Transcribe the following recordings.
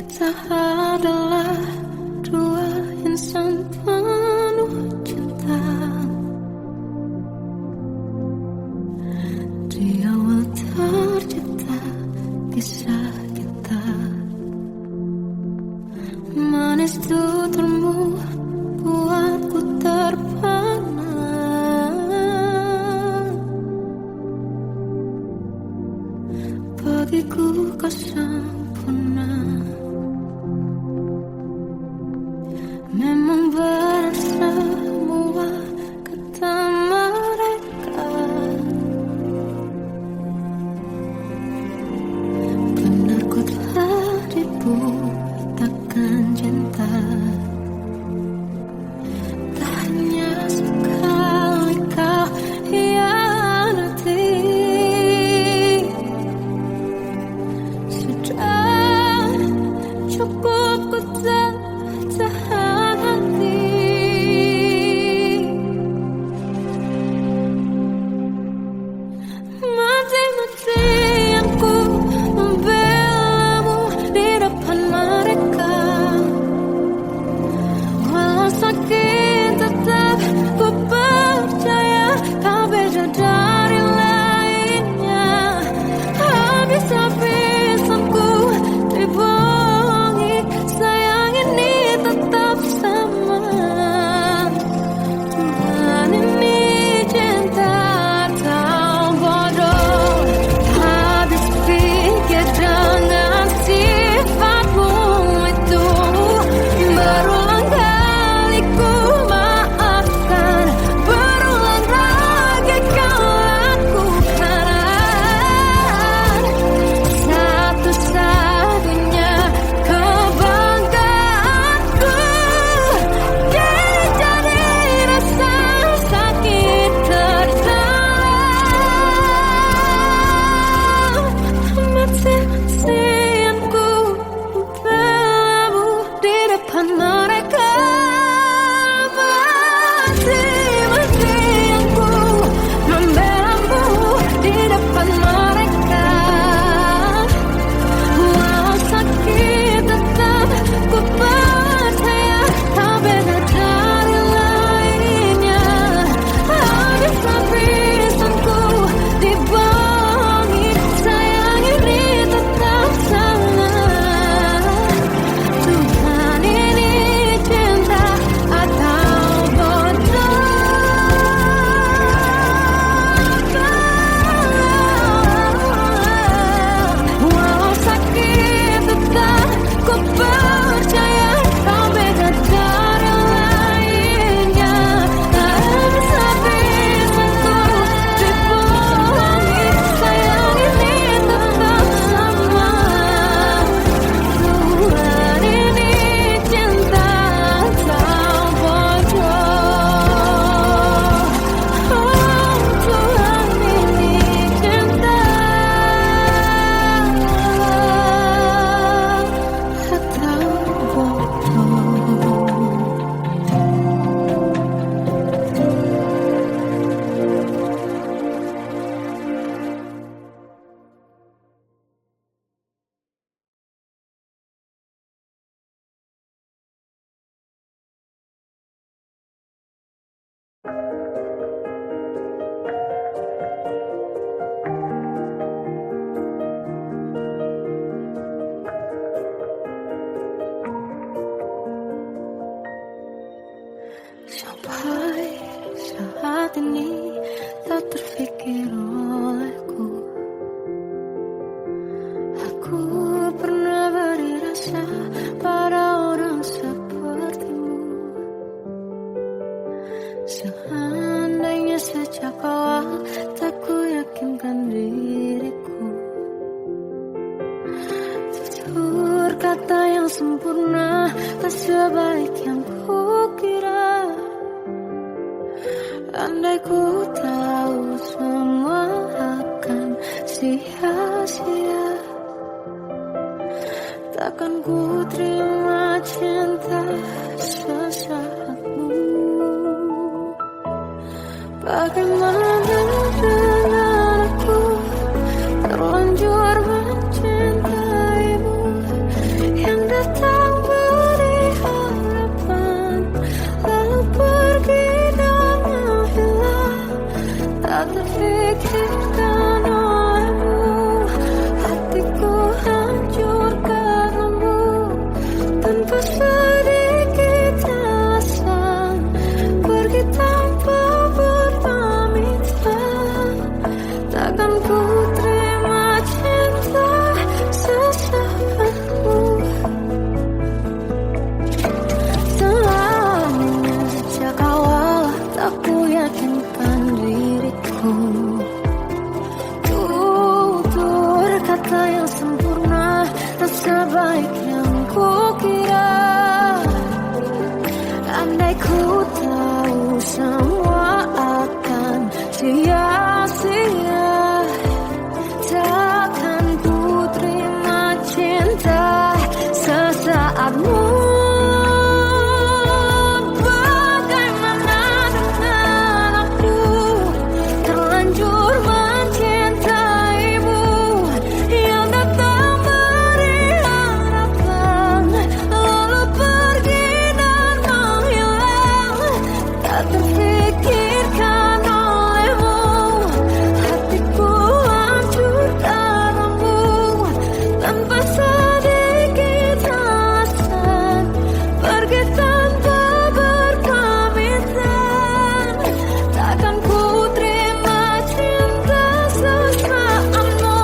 Kita adalah dua insan penuh cinta. Di awal tercipta kisah kita, manis tuturmu buatku terpana. Bagiku kau sempurna. Memang berat semua kata mereka, benar ku telah dibutakan cinta. Tak hanya sekali kau hianati, sudah cukup ku tahan hati. Mati-matian ku membelamu di depan mereka. Walau sakit tetap ku percaya kau beda dari lainnya. Habis-habisanku dibohongi, sayang ini tetap sama. Tuhan ini cinta atau bodoh. Habis pikir dengan sifatmu itu, berulang kali ku maafkan, berulang lagi kau lakukan. Satu-satunya kebanggaanku, kini jadi rasa sakit terdalam. Mati-matianku membelamu di depan mereka. Mati-matianku membelamu di depan mereka. Walau sakit tetap ku percaya kau beda dari lainnya. Habis-habisanku dibohongi, sayang ini tetap sama. Tuhan ini cinta atau bodoh. Walau sakit tetap ku percaya kau beda dari lainnya. Habis-habisanku dibohongi, sayang ini tetap sama. Tuhan ini cinta atau bodoh. Tuhan ini cinta atau bodoh. Sampai saat ini tak terfikir olehku, aku pernah beri rasa pada orang sepertimu. Seandainya sejak awal tak ku yakinkan diriku, tutur kata yang sempurna tak sebaik yang kukira. Andai ku tahu semua akan sia-sia, takkan ku terima cinta sesaatmu. Bagaimana dengan aku terlanjur mencintaimu, yang ku terima cinta sesaatmu. Selama sejak awal tak ku yakinkan diriku. Tutur kata yang sempurna tak sebaik yang ku kira. Andai ku tahu semua akan sia-sia, takkan ku terima cinta sesaatmu. Bagaimana dengan aku, terlanjur mencintaimu, yang datang beri harapan, lalu pergi dan menghilang. Tak terfikirkan olehmu, hatiku hancur karenamu, tanpa sedikit alasan, pergi tanpa berpamitan. Takkan ku terima cinta sesaatmu.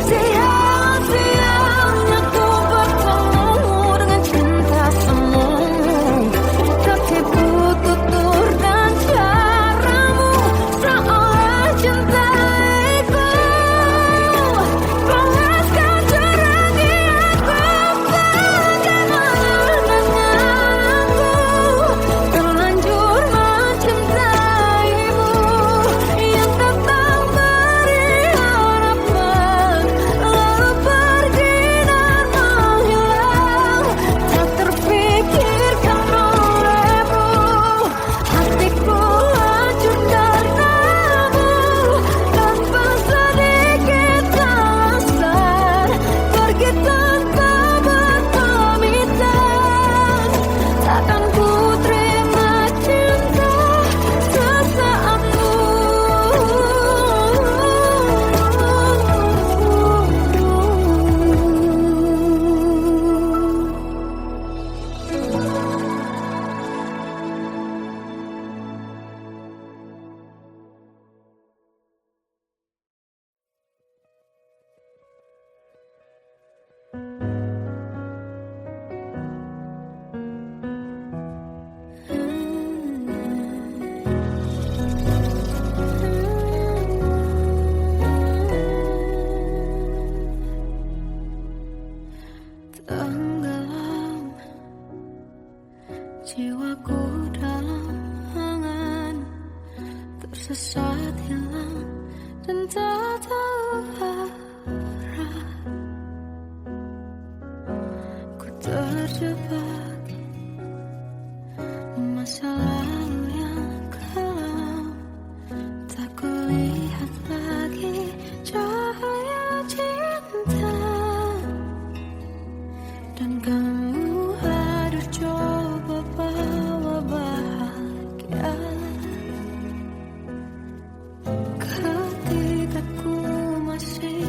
Sia-sianya ku bertemu dengan cinta semu, tertipu tutur dan caramu, seolah cintaiku panaskan terangi aku. Bagaimana dengan aku, terlanjur mencintaimu, yang datang beri harapan, lalu pergi dan menghilang. Tak terfikirkan olehmu, hatiku hancur karenamu, tanpa sedikit alasan, pergi tanpa berpamitan. Takkan ku terima cinta sesaatmu. Tenggelam jiwaku dalam angan, tersesat hilang dan tak tahu arah. Ku terjebak masa lalu yang kelam, tak kulihat lagi cahaya cinta. Dan kamu hadir coba bawa bahagia, ketika ku masih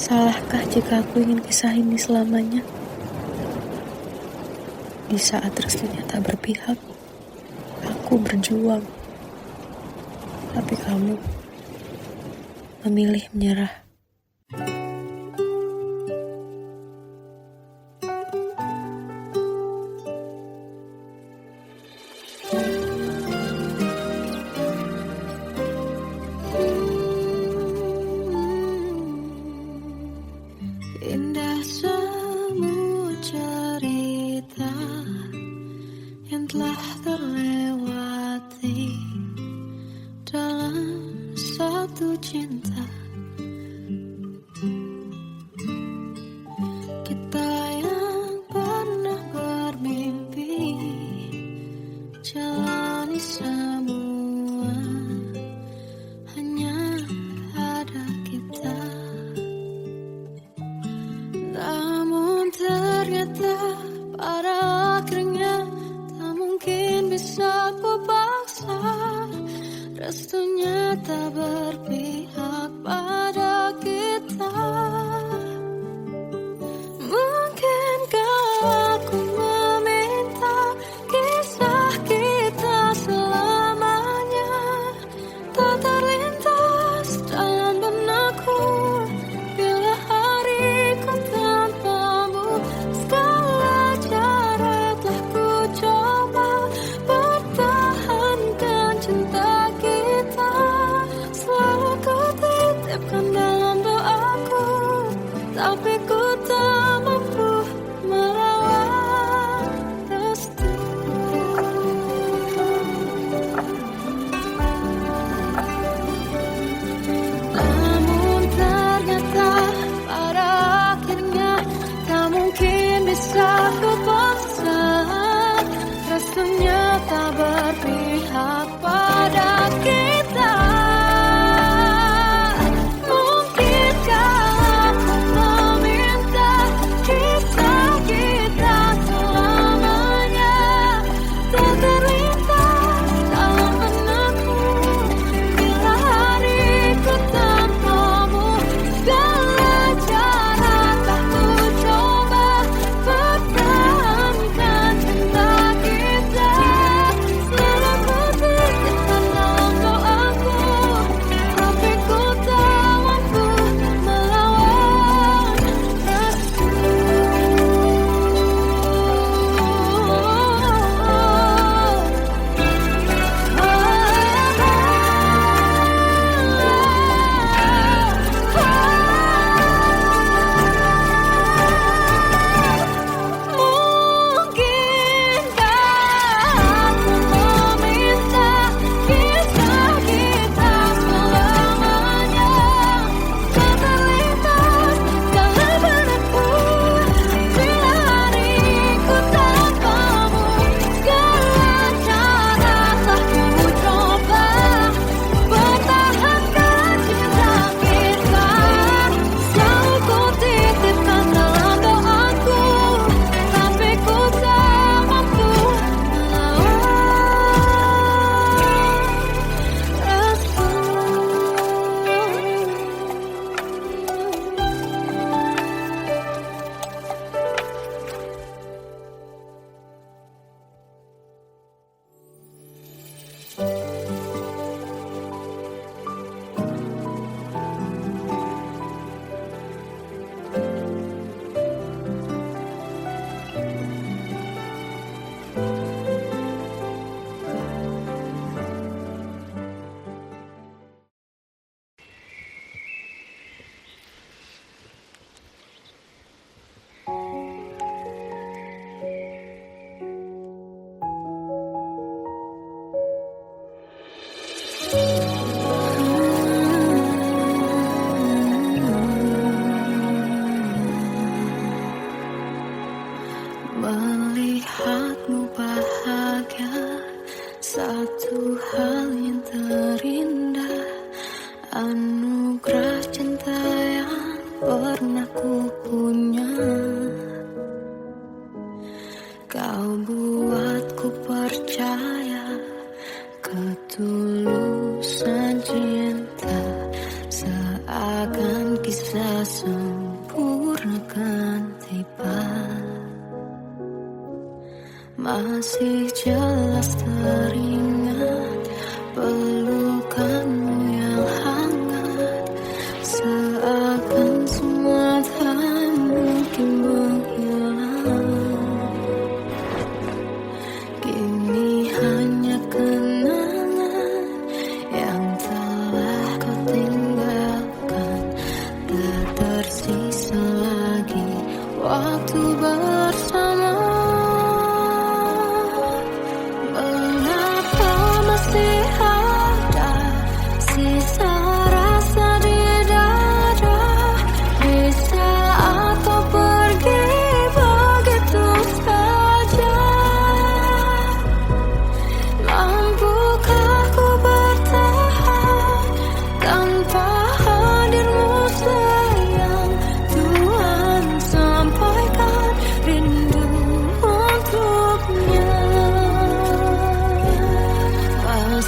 Salahkah jika aku ingin kisah ini selamanya? Di saat restunya tak berpihak, aku berjuang. Tapi kamu memilih menyerah. Indah semua cerita yang telah terlewati dalam satu cinta. Kita yang pernah bermimpi jalani semua, hanya ada kita. Namun ternyata pada akhirnya tak mungkin bisa ku paksa. Restunya tak berpihak pada kita. Mungkinkah aku meminta kisah kita selamanya tak terlintas dalam benakku bila hariku tanpamu. Segala cara telah ku coba pertahankan cinta kita. Selalu ku titipkan dalam doaku, tapi ku tak mampu melawan restu. Namun ternyata pada akhirnya tak mungkin bisa ku paksa. Restunya tak berpihak pada kita. Mungkinkah aku meminta kisah kita selamanya tak terlintas dalam benakku bila hariku tanpamu. Segala cara telah ku coba pertahankan cinta kita. Selalu ku titipkan dalam doaku, tapi ku tak mampu melawan restu. Mungkinkah aku meminta kisah kita selamanya tak terlintas dalam benakku bila hariku tanpamu. Segala cara telah ku coba pertahankan cinta kita. Selalu ku titipkan dalam doaku, tapi ku tak mampu melawan melihatmu bahagia, satu hal yang terindah. Anugerah cinta yang pernah ku punya. Kau buatku percaya ketulusan cinta seakan kisah sempurna.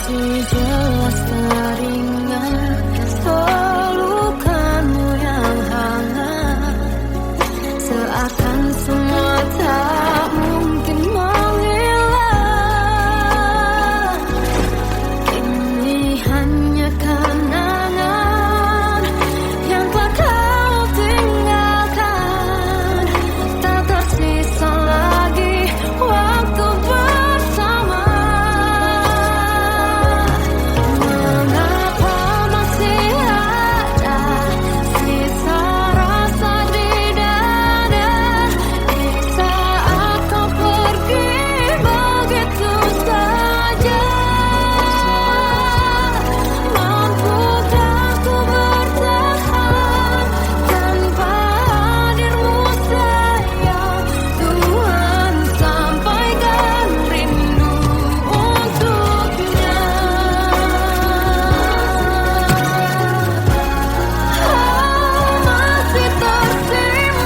masih jelas teringat pelukanmu yang hangat, seakan semua tak mungkin menghilang. Ini hanya kenangan yang telah kau tinggalkan, tak tersisa lagi waktu bersama. Mengapa masih ada sisa rasa di dada di saat kau pergi begitu saja? Mampukah ku bertahan tanpa hadirmu sayang? Tuhan, sampaikan rindu untuknya. Masih tersimpan setiap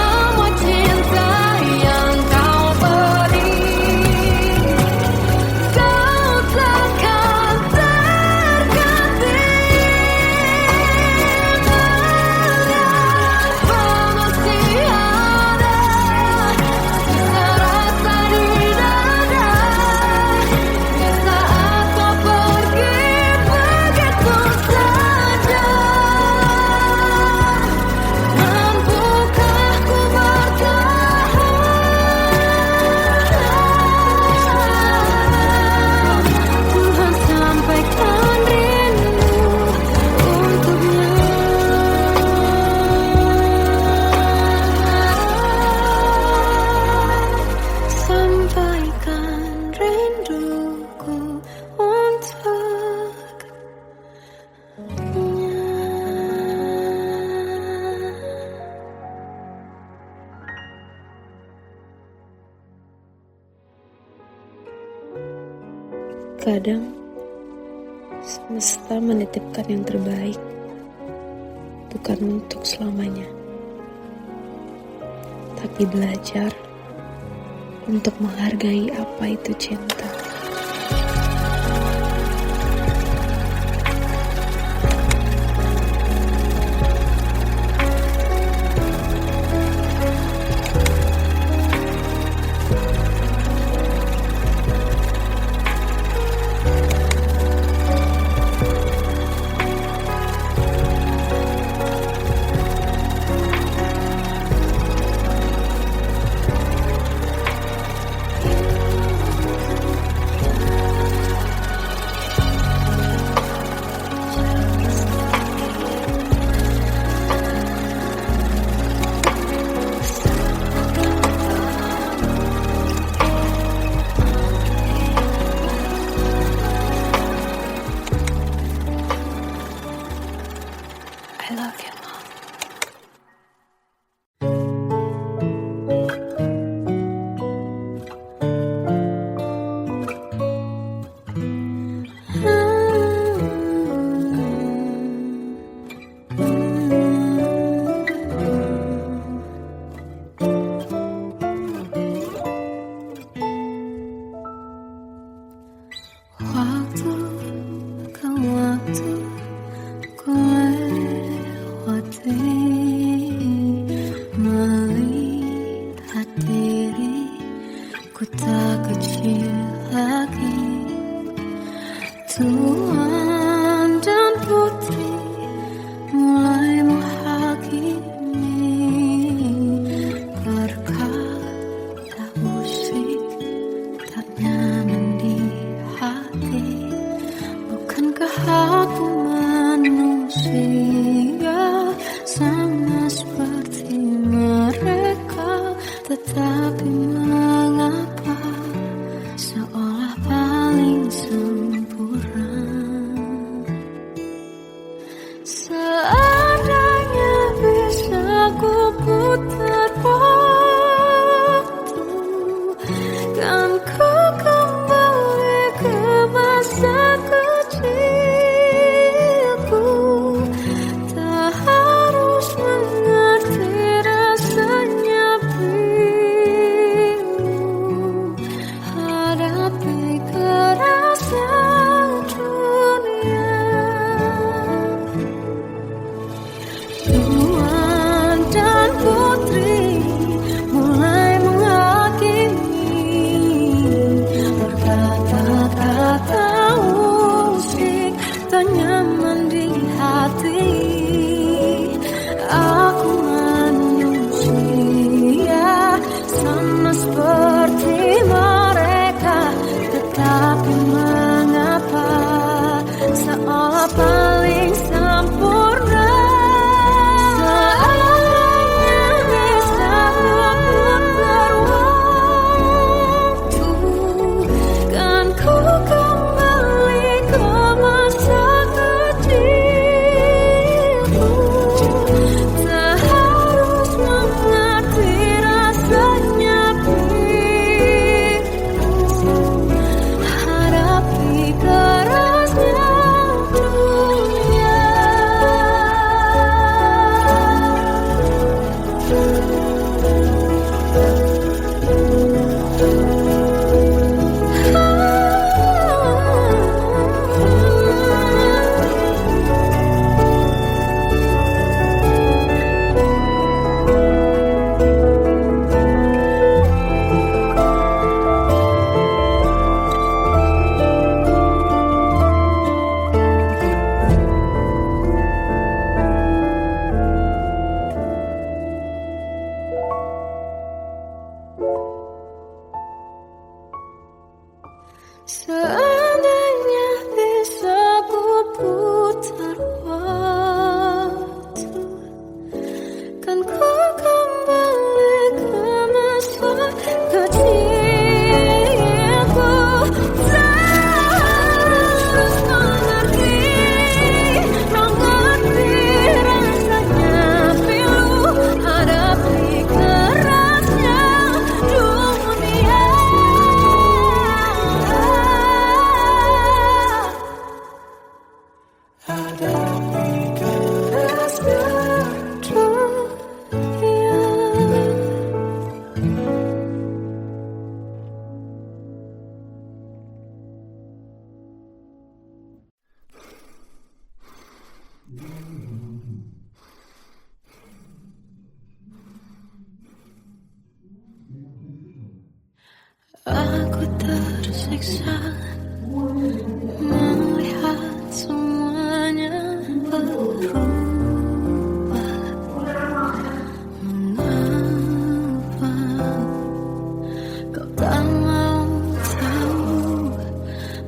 semua cinta yang kau beri, kau takkan terganti. Mengapa masih ada sisa rasa di dada di saat kau pergi begitu saja? Mampukah ku bertahan? Tuhan, sampaikan rindu untuknya. Sampaikan rinduku untuknya. Kadang semesta menitipkan yang terbaik, bukan untuk selamanya, tapi belajar untuk menghargai apa itu cinta. I love you, Mom. Waktu ke waktu ku lewati, melihat diri ku tak kecil lagi. Tuan dan putri mulai menghakimi, berkata musik tak nyaman di hati. Bukankah aku manusia sama seperti mereka? Tetapi mengapa seolah paling sempurna? Seandainya bisa ku putar waktu, kan ku kembali ke masa kecilku. Tak harus Aku tersiksa melihat semuanya berubah. Mengapa kau tak mau tahu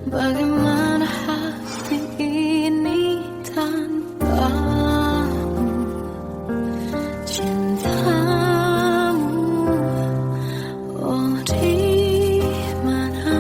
bagaimana hati ini tanpamu? Cintamu, oh di mana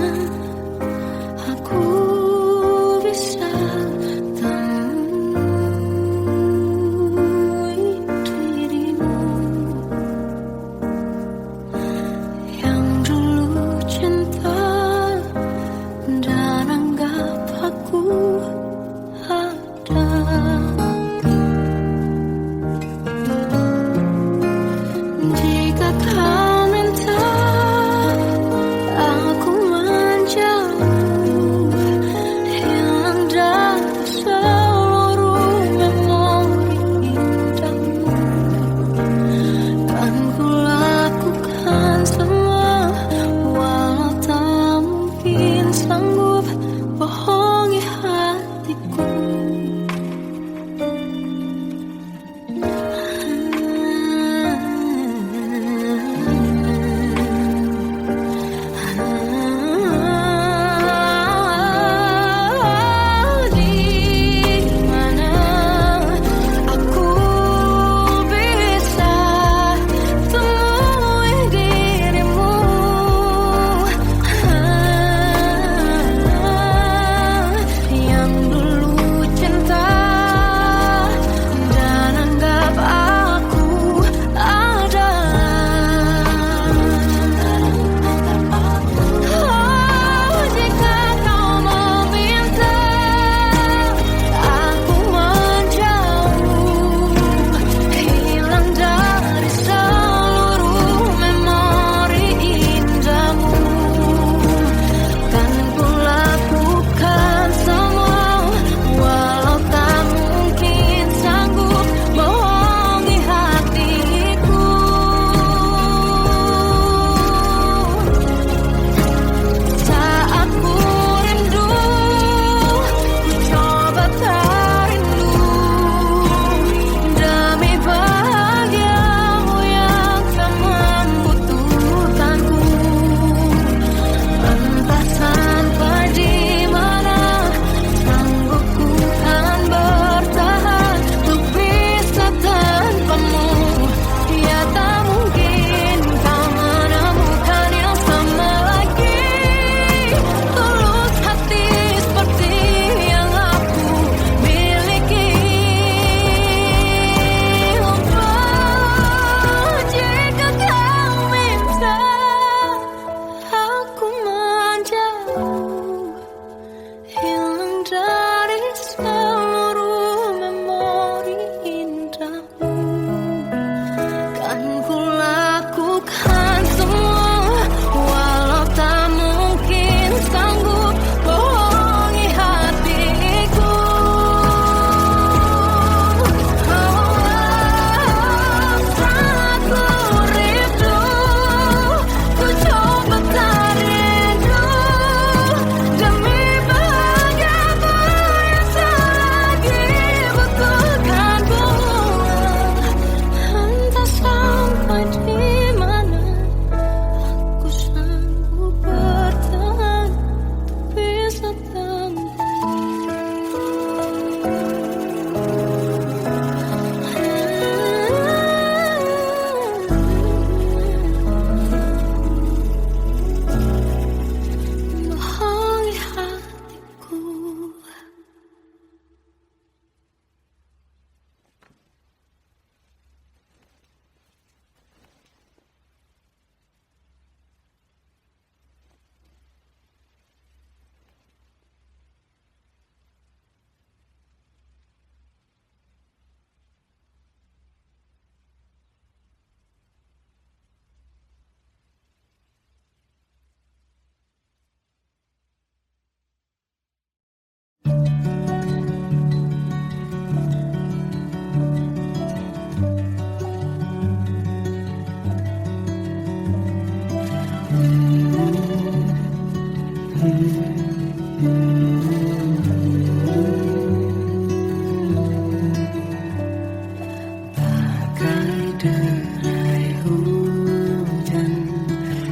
Bagai derai hujan,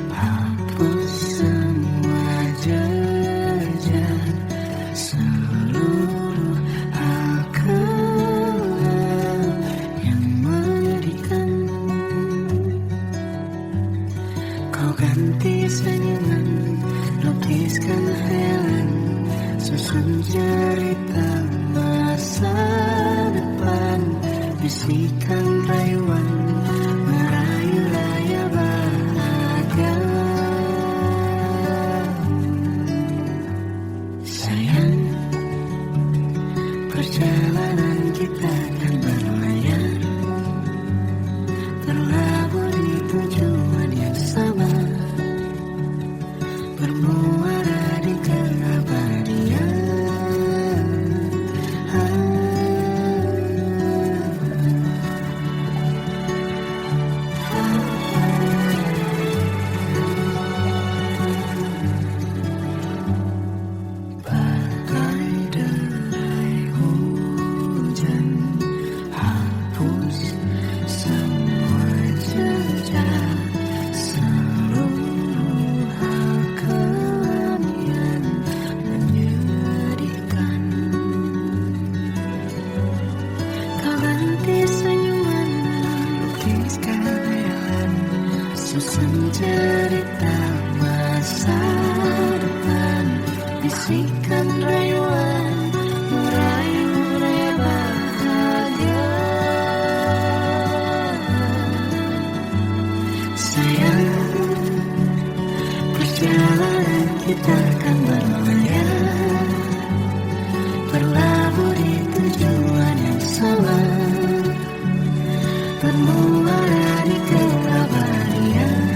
hapus semua jejak, seluruh hal kelam yang menyedihkan. Kau ganti senyuman, lukiskan khayalan, susun cerita masa depan, bisikan rayuan, merayu raya bahagia. Sayang, perjalanan kita kan berlayar, terlabur di tujuan yang sama, bermuara di keabadian. Bagai derai hujan, hapus semua jejak, seluruh hal kelam yang menyedihkan. Kau ganti senyuman, lukiskan khayalan, susun cerita masa depan, bisikan rayuan, merayu raya bahagia. Sayang, perjalanan kita kan berlayar, berlabuh di tujuan yang sama, bermuara di keabadian.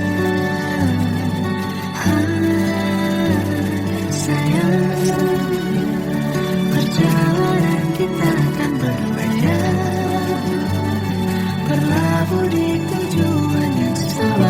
Sayang, perjalanan kita akan berlayar, berlabuh di tujuan yang sama,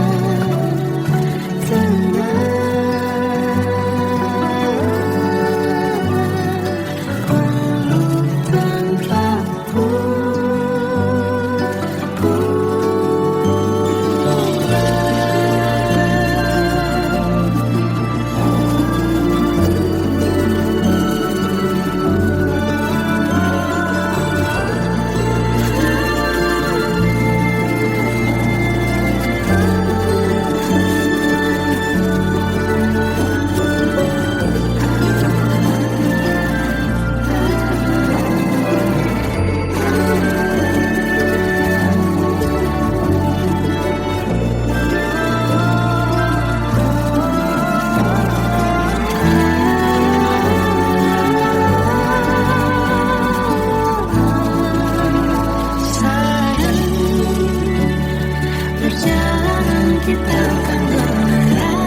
kita akan berlayar,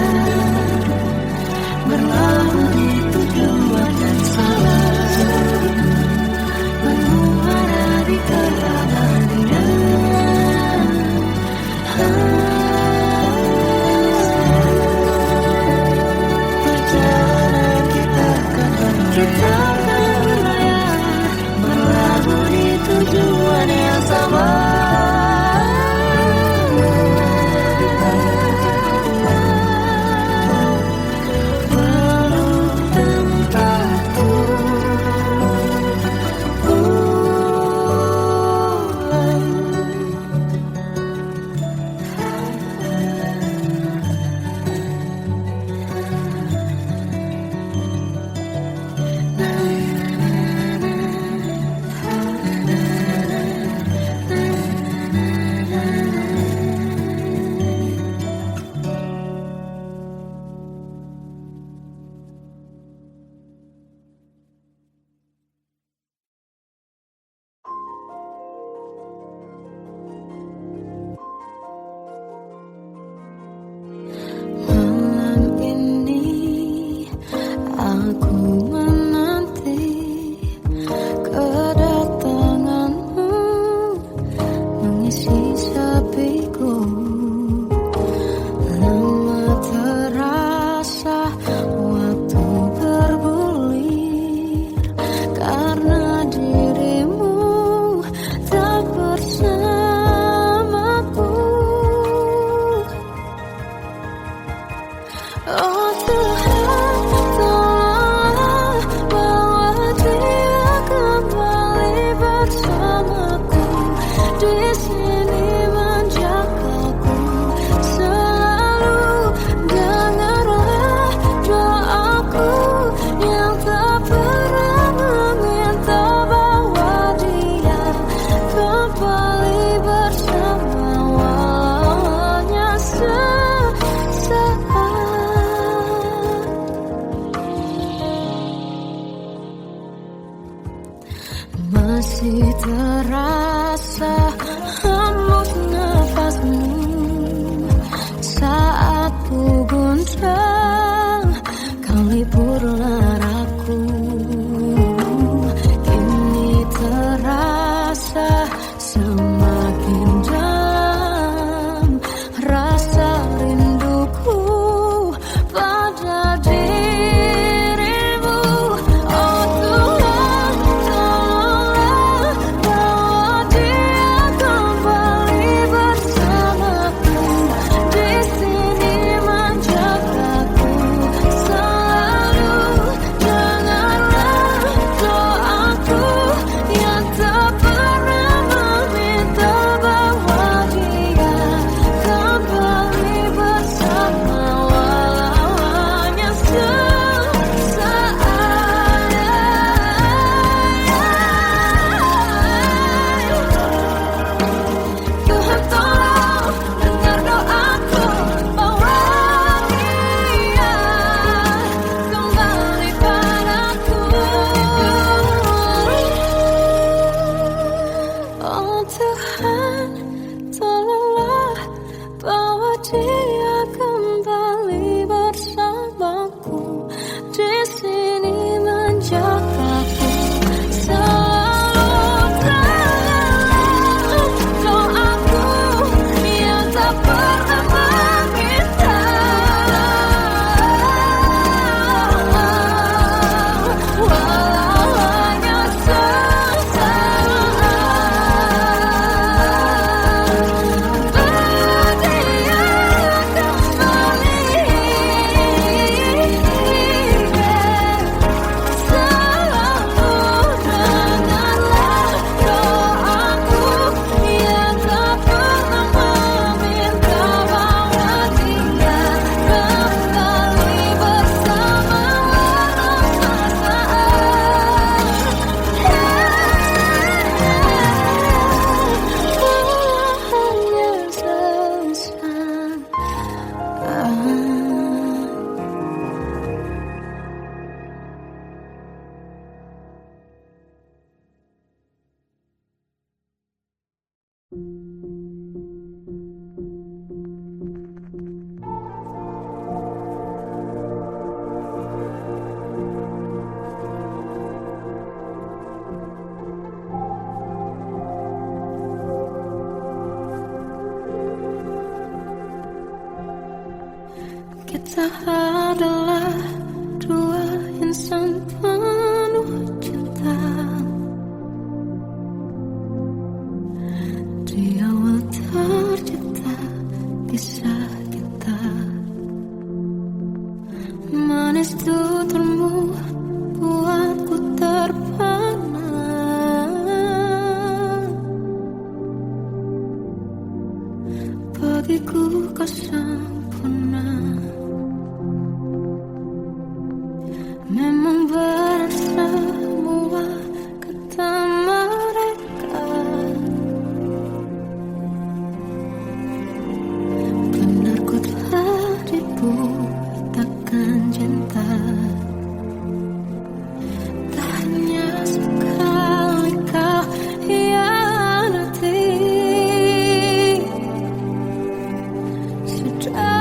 berlabuh di tujuan yang sama, bermuara di keabadian. Perjalanan kita akan berlayar, berlabuh di tujuan yang sama. hembus nafasmu saat ku goncang, kau liburlah aku. Kini terasa semakin dalam rasa rinduku pada dirimu. Oh Tuhan, tolonglah bawa dia kembali bersamaku. Di sini menjagaku selalu. Janganlah doaku yang tak pernah meminta bawa dia kembali bersama, walau hanya sesaat. Tuhan tolong dengar doaku, bawa dia kembali padaku. Oh Tuhan, tolonglah bawa dia kembali bersamaku. Di sini menjagaku selalu. Janganlah doaku yang tak pernah meminta, walau hanya sesaat. Berdia kembali selalu. Dengarlah doaku yang tak pernah meminta, bawa dia kembali bersama, walau sesaat. Kita adalah dua insan penuh cinta. Di awal tercipta kisah kita, manis tuturmu buatku terpana. Bagiku kau sempurna. Memang berat semua kata mereka, benar ku telah dibuatakan cinta. Tak hanya sekali kau hianati, sudah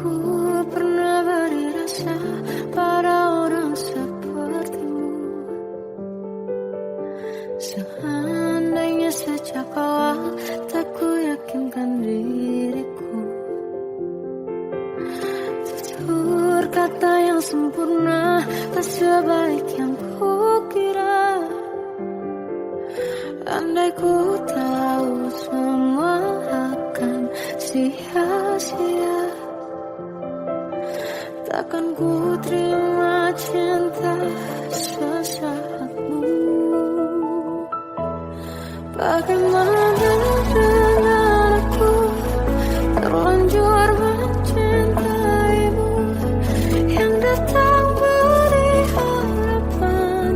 ku pernah beri rasa pada orang sepertimu. Seandainya sejak awal tak ku yakinkan diriku, tutur kata yang sempurna tak sebaik yang ku kira. Andai ku tahu semua akan sia-sia, takkan ku terima cinta sesaatmu. Bagaimana dengan aku terlanjur mencintaimu, yang datang beri harapan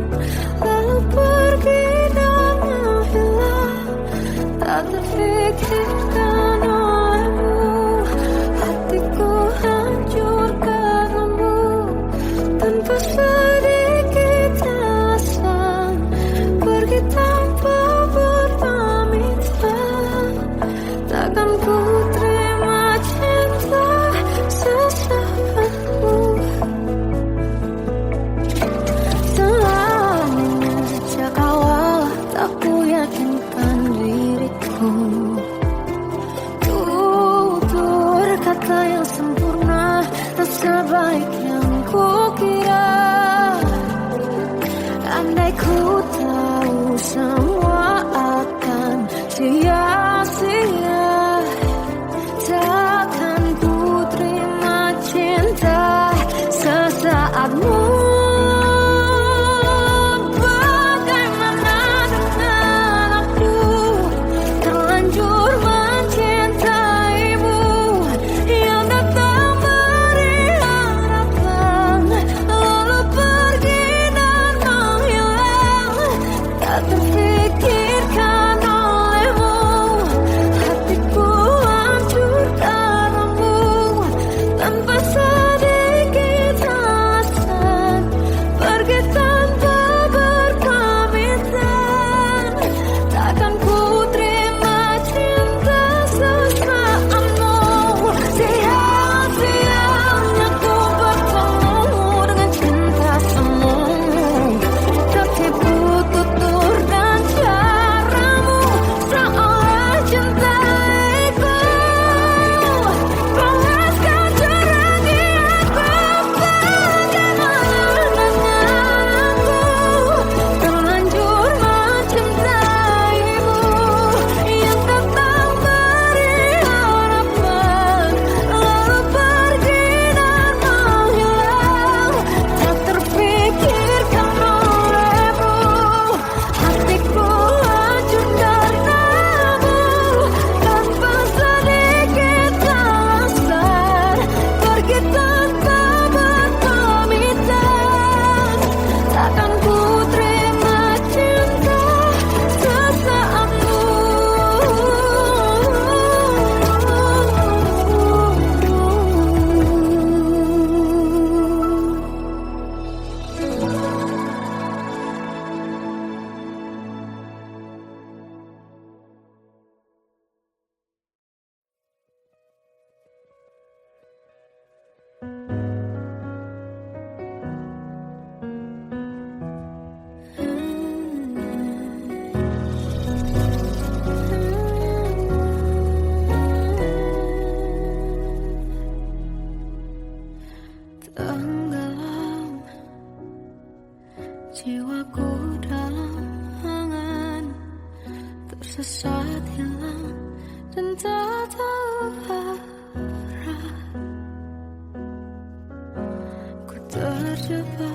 lalu pergi dan menghilang. Tak terfikirkan olehmu, hatiku hancur karenamu. Tanpa sedikit alasan pergi tanpa berpamitan. Takkan ku terima cinta sesaatmu. Seandainya sejak awal tak ku yakinkan diriku, tutur kata yang sempurna tak sebaik yang ku kira. Andai ku tahu semua akan sia-sia, takkan ku terima cinta sesaatmu. Bagaimana dengan aku terlanjur mencintaimu, yang datang beri harapan lalu pergi dan menghilang. Tak terfikirkan olehmu, hatiku hancur karenamu. Tanpa sedikit alasan pergi tanpa berpamitan. Takkan ku terima cinta sesaatmu. Sia-sianya ku bertemu dengan cinta semu, tertipu tutur dan caramu seolah cintaiku. Balaskan curangnya aku. Bagaimana dengan aku terlanjur mencintaimu, yang datang beri harapan lalu pergi dan menghilang. Tak terfikirkan olehmu, hatiku hancur karenamu. Tanpa sedikit alasan pergi tanpa berpamitan. Takkan ku terima cinta sesaatmu. Tenggelam jiwaku dalam angan, tersesat hilang dan tak tahu arah. Ku terjebak